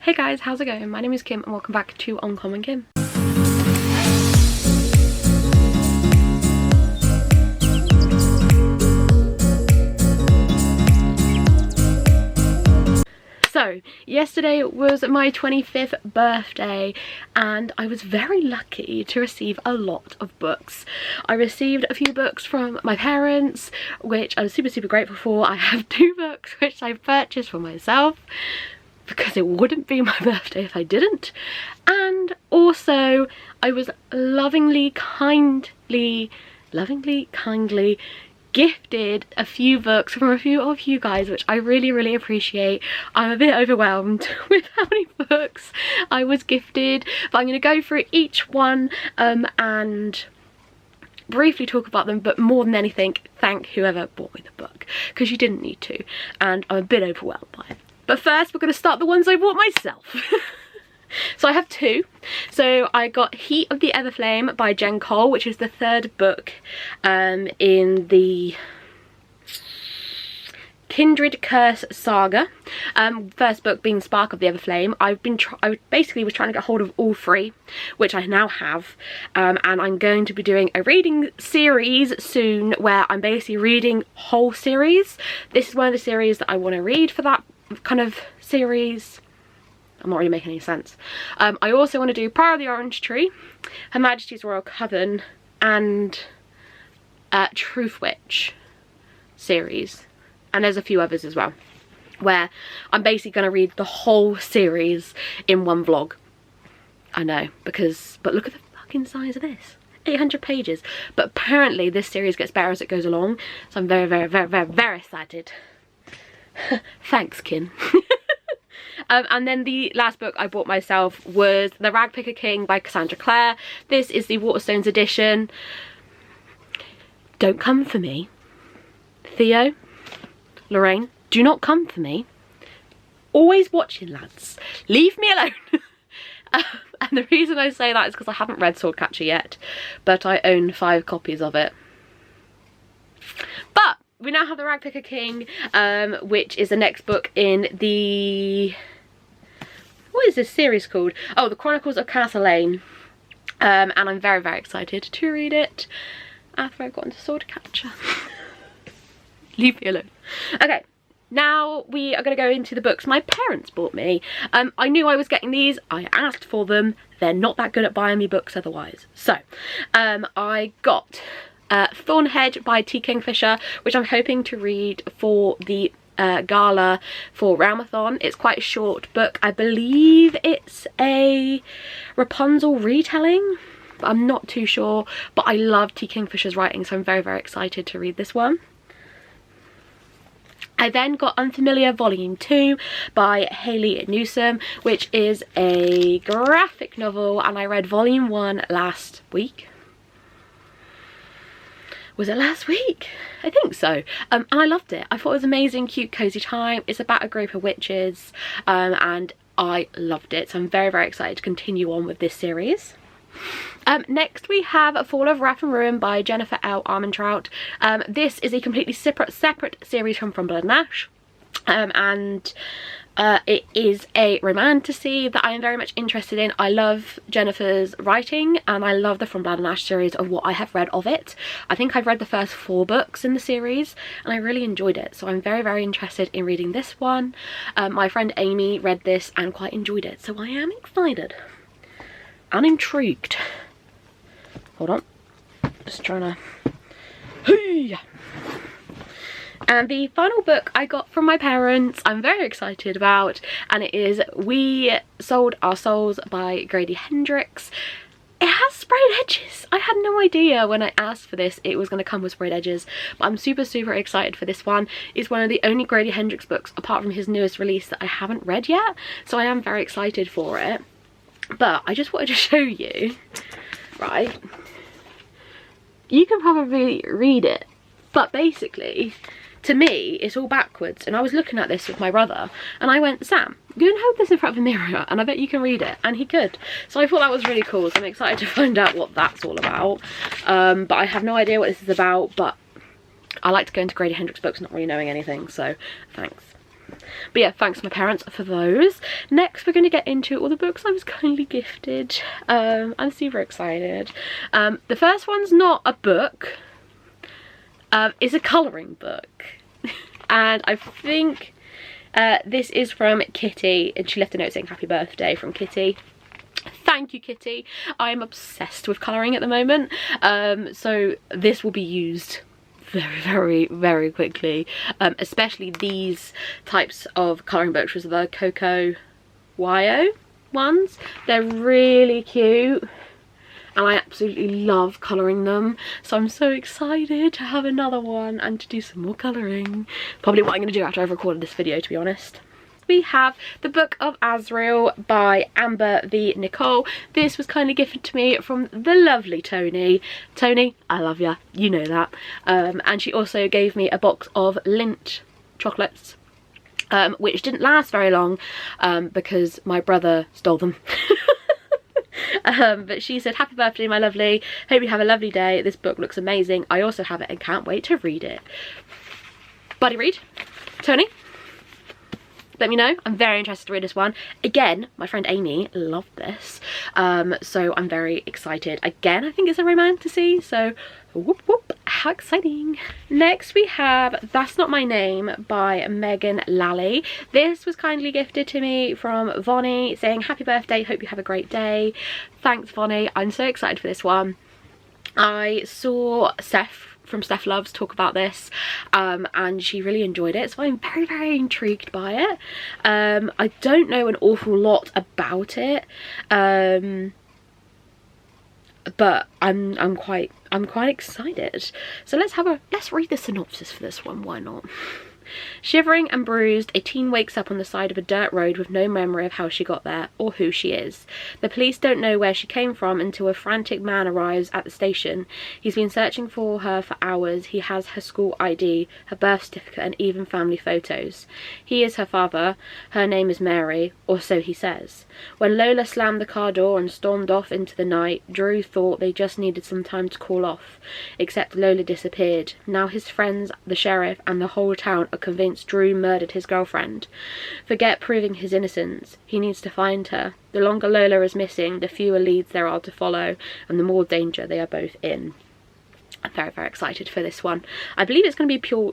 Hey guys, how's it going? My name is Kim and welcome back to Uncommonkim. So, yesterday was my 25th birthday and I was very lucky to receive a lot of books. I received a few books from my parents, which I'm super grateful for. I have 2 books which I purchased for myself, because it wouldn't be my birthday if I didn't. And also I was lovingly kindly gifted a few books from a few of you guys, which I really appreciate. I'm a bit overwhelmed with how many books I was gifted, but I'm going to go through each one and briefly talk about them, but more than anything thank whoever bought me the book, because you didn't need to, and I'm a bit overwhelmed by it. But first we're going to start the ones I bought myself. So I have 2. So I got Heat of the Everflame by Jen Cole, which is the 3rd book in the Kindred Curse saga. First book being Spark of the Everflame. I basically was trying to get hold of all 3, which I now have, and I'm going to be doing a reading series soon where I'm basically reading whole series. This is one of the series that I want to read for that kind of series. I'm not really making any sense. I also want to do Power of the Orange Tree, Her Majesty's Royal Coven, and Truth Witch series. And there's a few others as well, where I'm basically going to read the whole series in one vlog. I know, but look at the fucking size of this. 800 pages. But apparently this series gets better as it goes along, so I'm very excited. Thanks, Kin. And then the last book I bought myself was The Ragpicker King by Cassandra Clare. This is the Waterstones edition. Don't come for me. Theo, Lorraine, do not come for me. Always watching, lads. Leave me alone. And the reason I say that is because I haven't read Swordcatcher yet, but I own 5 copies of it. But we now have The Ragpicker King, which is the next book in the... what is this series called? Oh, The Chronicles of Castle Lane. And I'm very excited to read it after I've gotten to Swordcatcher. Leave me alone. Okay, now we are going to go into the books my parents bought me. I knew I was getting these. I asked for them. They're not that good at buying me books otherwise. So, I got Thornhedge by T. Kingfisher, which I'm hoping to read for the gala for Realmathon. It's quite a short book. I believe it's a Rapunzel retelling, but I'm not too sure. But I love T. Kingfisher's writing, so I'm very excited to read this one. I then got Unfamiliar Volume 2 by Hayley Newsome, which is a graphic novel, and I read Volume 1 last week. Was it last week? I think so. And I loved it. I thought it was amazing, cute, cozy time. It's about a group of witches, and I loved it. So I'm very excited to continue on with this series. Next we have Fall of Wrath and Ruin by Jennifer L. Armentrout. This is a completely separate series from Blood and Ash, and it is a romantasy that I am very much interested in. I love Jennifer's writing and I love the From Blood and Ash series of what I have read of it. I think I've read the first 4 books in the series and I really enjoyed it, so I'm very interested in reading this one. My friend Amy read this and quite enjoyed it, so I am excited and intrigued. Hold on, just trying to... And the final book I got from my parents I'm very excited about, and it is We Sold Our Souls by Grady Hendrix. It has sprayed edges. I had no idea when I asked for this it was going to come with sprayed edges, but I'm super excited for this one. It's one of the only Grady Hendrix books apart from his newest release that I haven't read yet, so I am very excited for it. But I just wanted to show you, right, you can probably read it, but basically to me it's all backwards, and I was looking at this with my brother and I went, Sam, go and hold this in front of a mirror and I bet you can read it, and he could. So I thought that was really cool, so I'm excited to find out what that's all about. But I have no idea what this is about, but I like to go into Grady Hendrix books not really knowing anything, so thanks. But yeah, thanks to my parents for those. Next we're going to get into all the books I was kindly gifted. I'm super excited. The first one's not a book, it's a colouring book. And I think this is from Kitty, and she left a note saying happy birthday from Kitty. Thank you, Kitty. I'm obsessed with colouring at the moment, so this will be used very quickly, especially these types of colouring books, which are the Coco Wyo ones. They're really cute and I absolutely love colouring them, so I'm so excited to have another one and to do some more colouring. Probably what I'm going to do after I've recorded this video, to be honest. We have The Book of Azrael by Amber v. Nicole. This was kindly gifted to me from the lovely Tony. Tony, I love ya, you know that. And she also gave me a box of Lindt chocolates, which didn't last very long because my brother stole them. But she said, happy birthday my lovely, hope you have a lovely day, this book looks amazing, I also have it and can't wait to read it. Buddy read? Tony? Let me know, I'm very interested to read this one. Again, my friend Amy loved this, so I'm very excited. Again, I think it's a romantasy, so whoop whoop, how exciting. Next we have That's Not My Name by Megan Lally. This was kindly gifted to me from Vonnie saying happy birthday, hope you have a great day. Thanks Vonnie, I'm so excited for this one. I saw Seth from Steph Loves talk about this, and she really enjoyed it, so I'm very intrigued by it. I don't know an awful lot about it, but I'm quite excited. So let's read the synopsis for this one, why not? Shivering and bruised, a teen wakes up on the side of a dirt road with no memory of how she got there or who she is. The police don't know where she came from until a frantic man arrives at the station. He's been searching for her for hours. He has her school ID, her birth certificate and even family photos. He is her father. Her name is Mary, or so he says. When Lola slammed the car door and stormed off into the night, Drew thought they just needed some time to cool off. Except Lola disappeared. Now his friends, the sheriff and the whole town are convinced Drew murdered his girlfriend. Forget proving his innocence. He needs to find her. The longer Lola is missing, the fewer leads there are to follow, and the more danger they are both in. I'm very excited for this one. I believe it's going to be pure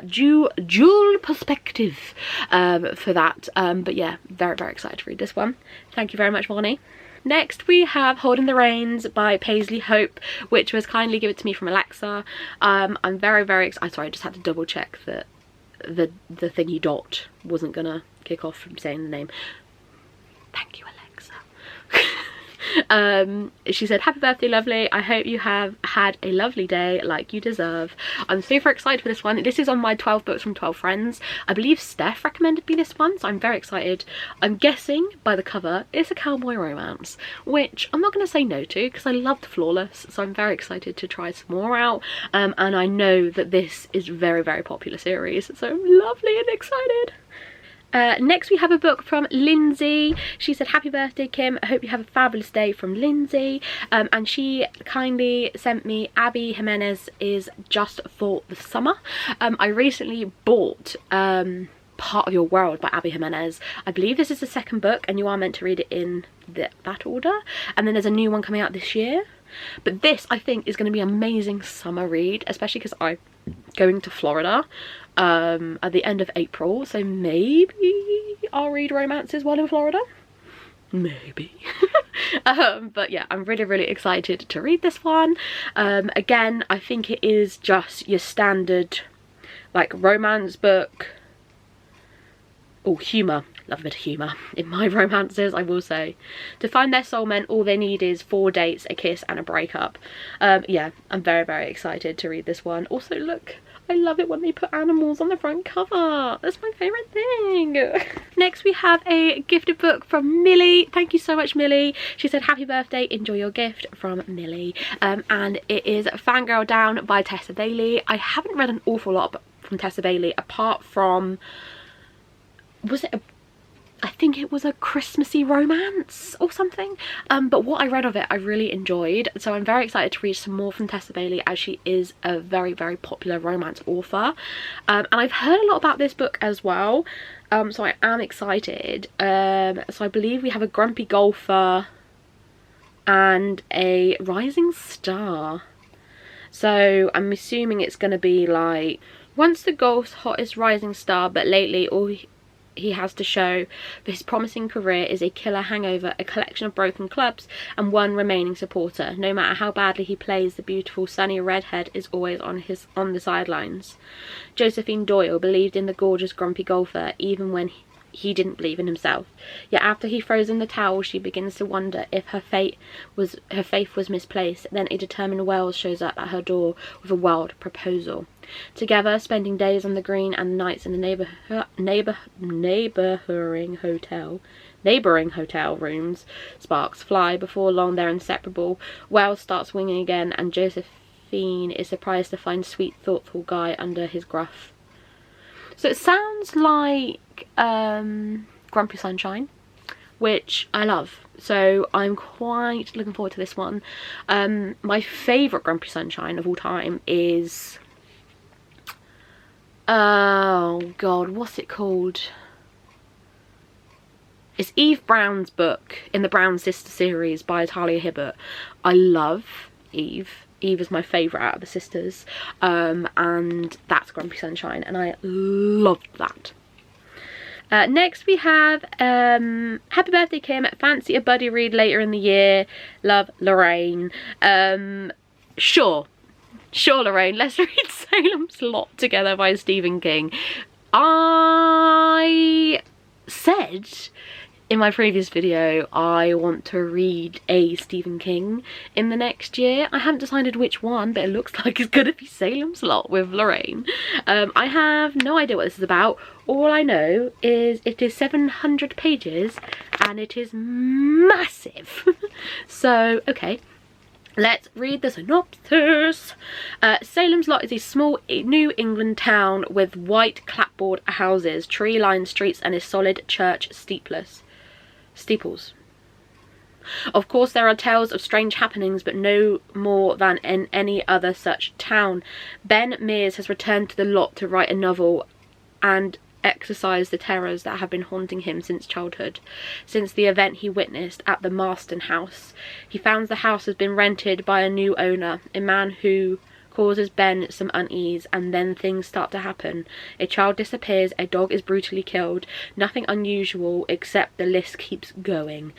dual perspective for that. But yeah, very excited to read this one. Thank you very much, Bonnie. Next we have Holding the Reins by Paisley Hope, which was kindly given to me from Alexa. I'm very excited. Sorry, I just had to double check that the thingy dot wasn't gonna kick off from saying the name. Thank you, Alexa. She said, happy birthday lovely, I hope you have had a lovely day like you deserve. I'm super excited for this one. This is on my 12 books from 12 friends. I believe Steph recommended me this one, so I'm very excited. I'm guessing by the cover it's a cowboy romance, which I'm not going to say no to because I loved Flawless, so I'm very excited to try some more out. And I know that this is very popular series, so I'm lovely and excited. Next we have a book from Lindsay. She said, happy birthday Kim, I hope you have a fabulous day, from Lindsay. And she kindly sent me Abby Jimenez is Just for the Summer. I recently bought Part of Your World by Abby Jimenez. I believe this is the second book and you are meant to read it in that order, and then there's a new one coming out this year. But this I think is going to be an amazing summer read, especially because I'm going to Florida at the end of April, so maybe I'll read romances while in Florida, maybe. But yeah, I'm really excited to read this one. Again, I think it is just your standard like romance book. Oh, humour. Love a bit of humour in my romances, I will say. To find their soulmate, all they need is 4 dates, a kiss and a breakup. Yeah, I'm very excited to read this one. Also, look, I love it when they put animals on the front cover. That's my favourite thing. Next we have a gifted book from Millie. Thank you so much, Millie. She said, happy birthday, enjoy your gift, from Millie. And it is Fangirl Down by Tessa Bailey. I haven't read an awful lot from Tessa Bailey apart from, was it I think it was a Christmassy romance or something, but what I read of it I really enjoyed, so I'm very excited to read some more from Tessa Bailey, as she is a very, very popular romance author. And I've heard a lot about this book as well, so I am excited. So I believe we have a grumpy golfer and a rising star, so I'm assuming it's going to be like, once the golf's hottest rising star, but lately all he has to show for his promising career is a killer hangover, a collection of broken clubs, and one remaining supporter. No matter how badly he plays, the beautiful sunny redhead is always on the sidelines. Josephine Doyle believed in the gorgeous grumpy golfer even when he didn't believe in himself. Yet after he throws in the towel, she begins to wonder if her faith was misplaced. Then a determined Wells shows up at her door with a wild proposal. Together, spending days on the green and nights in the neighbouring hotel rooms, sparks fly. Before long, they're inseparable. Wells starts winging again, and Josephine is surprised to find sweet, thoughtful Guy under his gruff. So it sounds like Grumpy Sunshine, which I love. So I'm quite looking forward to this one. My favourite Grumpy Sunshine of all time is... oh god, what's it called? It's Eve Brown's book in the Brown Sister series by Talia Hibbert. I love Eve. Eve is my favourite out of the sisters, and that's Grumpy Sunshine, and I loved that. Next we have Happy Birthday Kim, fancy a buddy read later in the year, love, Lorraine. Sure Lorraine, let's read Salem's Lot together by Stephen King. I said in my previous video I want to read a Stephen King in the next year. I haven't decided which one, but it looks like it's gonna be Salem's Lot with Lorraine. I have no idea what this is about. All I know is it is 700 pages and it is massive. So okay, let's read the synopsis. Salem's Lot is a small New England town with white clapboard houses, tree-lined streets, and a solid church steeples. Of course, there are tales of strange happenings, but no more than in any other such town. Ben Mears has returned to the lot to write a novel and exorcise the terrors that have been haunting him since childhood. Since the event he witnessed at the Marston house, he found the house has been rented by a new owner, a man who causes Ben some unease, and then things start to happen. A child disappears, a dog is brutally killed. Nothing unusual, except the list keeps going.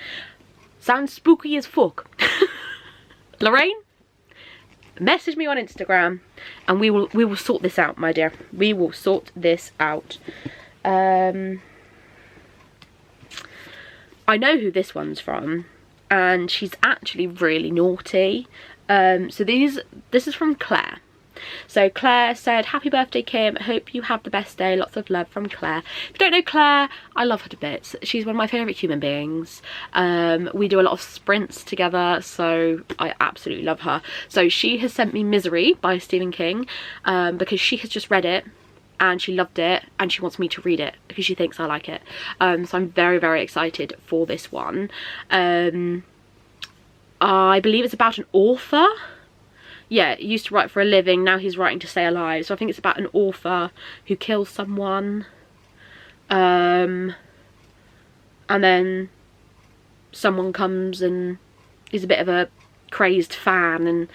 Sounds spooky as fuck. Lorraine, message me on Instagram and we will sort this out, my dear. We will sort this out. I know who this one's from, and she's actually really naughty. So this is from Claire. So Claire said, happy birthday Kim, hope you have the best day, lots of love from Claire. If you don't know Claire, I love her to bits. She's one of my favourite human beings. We do a lot of sprints together, so I absolutely love her. So she has sent me Misery by Stephen King, because she has just read it and she loved it and she wants me to read it because she thinks I like it. So I'm very, very excited for this one. I believe it's about an author. Yeah, he used to write for a living, now he's writing to stay alive. So I think it's about an author who kills someone. And then someone comes and is a bit of a crazed fan and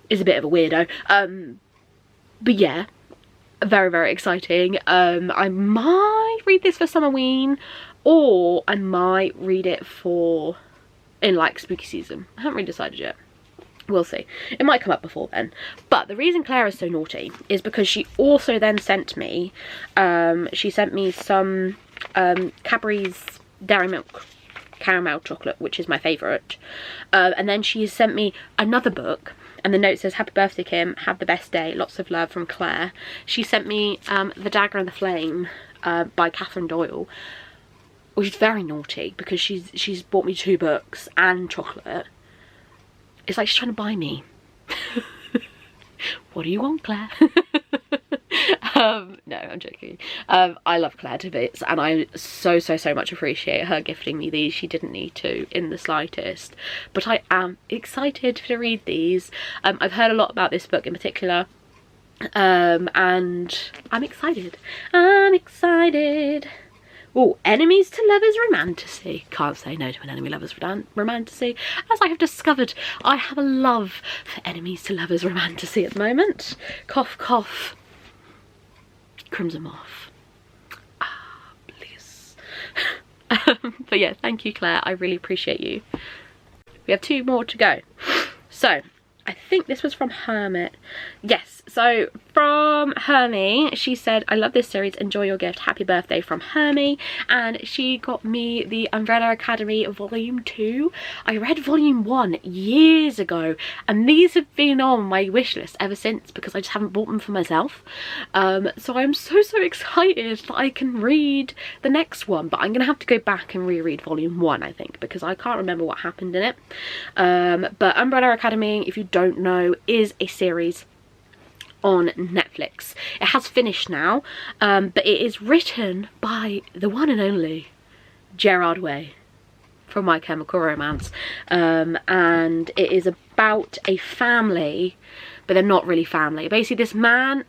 is a bit of a weirdo. But yeah, very, very exciting. I might read this for Summerween, or I might read it for in like spooky season. I haven't really decided yet. We'll see. It might come up before then. But the reason Claire is so naughty is because she also then sent me, she sent me some Cadbury's Dairy Milk Caramel Chocolate, which is my favourite. And then she sent me another book, and the note says, happy birthday Kim, have the best day, lots of love from Claire. She sent me The Dagger and the Flame by Catherine Doyle, which is very naughty because she's bought me 2 books and chocolate. It's like she's trying to buy me. What do you want, Claire? No, I'm joking. I love Claire to bits, and I so much appreciate her gifting me these. She didn't need to in the slightest, but I am excited to read these. I've heard a lot about this book in particular, and I'm excited. Oh, enemies to lovers romantasy. Can't say no to an enemy lovers romantasy. As I have discovered, I have a love for enemies to lovers romantasy at the moment. Cough, cough. Crimson Moth. Ah, bliss. But yeah, thank you, Claire. I really appreciate you. We have 2 more to go. So, I think this was from Hermit. Yes, so from Hermie, she said, I love this series, enjoy your gift, happy birthday from Hermie. And she got me the Umbrella Academy Volume 2. I read Volume 1 years ago, and these have been on my wish list ever since because I just haven't bought them for myself. So I'm so excited that I can read the next one, but I'm gonna have to go back and reread Volume 1, I think, because I can't remember what happened in it. But Umbrella Academy, if you don't know, is a series on Netflix. It has finished now, but it is written by the one and only Gerard Way from My Chemical Romance, and it is about a family, but they're not really family. Basically, this man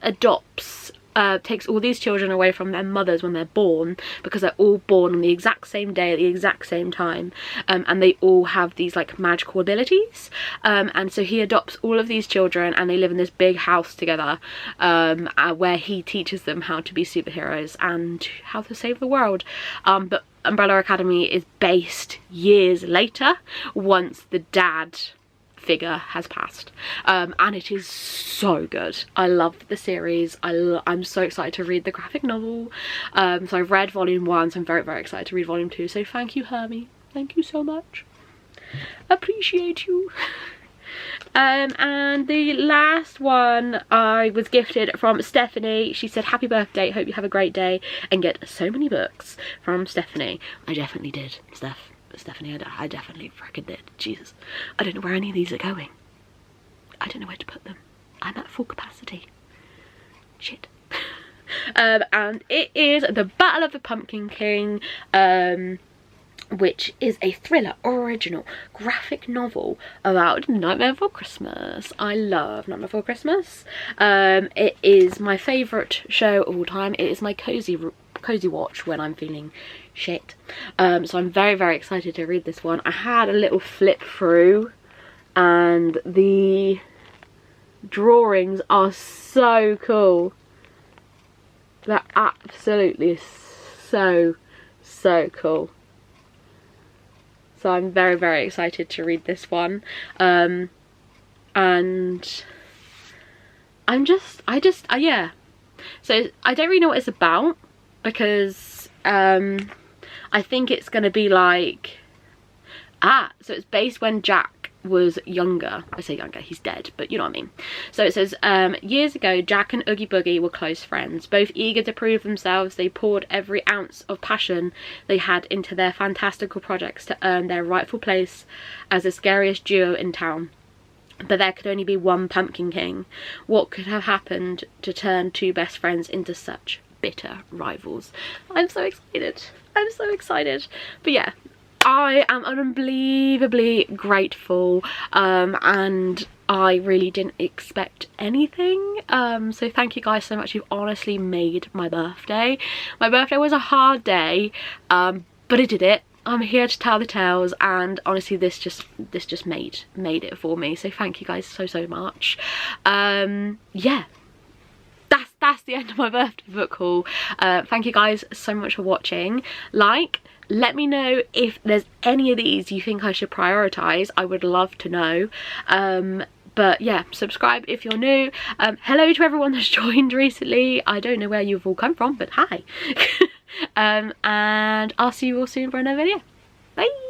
takes all these children away from their mothers when they're born, because they're all born on the exact same day at the exact same time, and they all have these like magical abilities, and so he adopts all of these children and they live in this big house together, where he teaches them how to be superheroes and how to save the world. But Umbrella Academy is based years later, once the dad figure has passed, and it is so good. I love the series. I'm so excited to read the graphic novel. So I've read Volume 1, so I'm very excited to read Volume 2. So thank you, Hermie. Thank you so much. Appreciate you. And the last one I was gifted from Stephanie. She said, happy birthday, hope you have a great day and get so many books. From Stephanie. I definitely did, Stephanie, I definitely frickin' did. Jesus, I don't know where any of these are going. I don't know where to put them. I'm at full capacity. Shit. And it is The Battle of the Pumpkin King, which is a thriller original graphic novel about Nightmare Before Christmas. I love Nightmare Before Christmas. It is my favourite show of all time. It is my cozy watch when I'm feeling shit. So I'm very excited to read this one. I had a little flip through and the drawings are so cool. They're absolutely so cool. So I'm very excited to read this one. And yeah. So I don't really know what it's about, because I think it's going to be like, so it's based when Jack was younger. I say younger, he's dead, but you know what I mean. So it says, years ago, Jack and Oogie Boogie were close friends. Both eager to prove themselves, they poured every ounce of passion they had into their fantastical projects to earn their rightful place as the scariest duo in town. But there could only be one Pumpkin King. What could have happened to turn 2 best friends into such bitter rivals? I'm so excited. I'm so excited. But yeah, I am unbelievably grateful, and I really didn't expect anything. So thank you guys so much. You've honestly made my birthday. My birthday was a hard day, but I did it. I'm here to tell the tales, and honestly this just made it for me. So thank you guys so much. Yeah, that's the end of my birthday book haul. Thank you guys so much for watching. Let me know if there's any of these you think I should prioritize. I would love to know. But yeah, subscribe if you're new. Hello to everyone that's joined recently. I don't know where you've all come from, but hi. And I'll see you all soon for another video. Bye.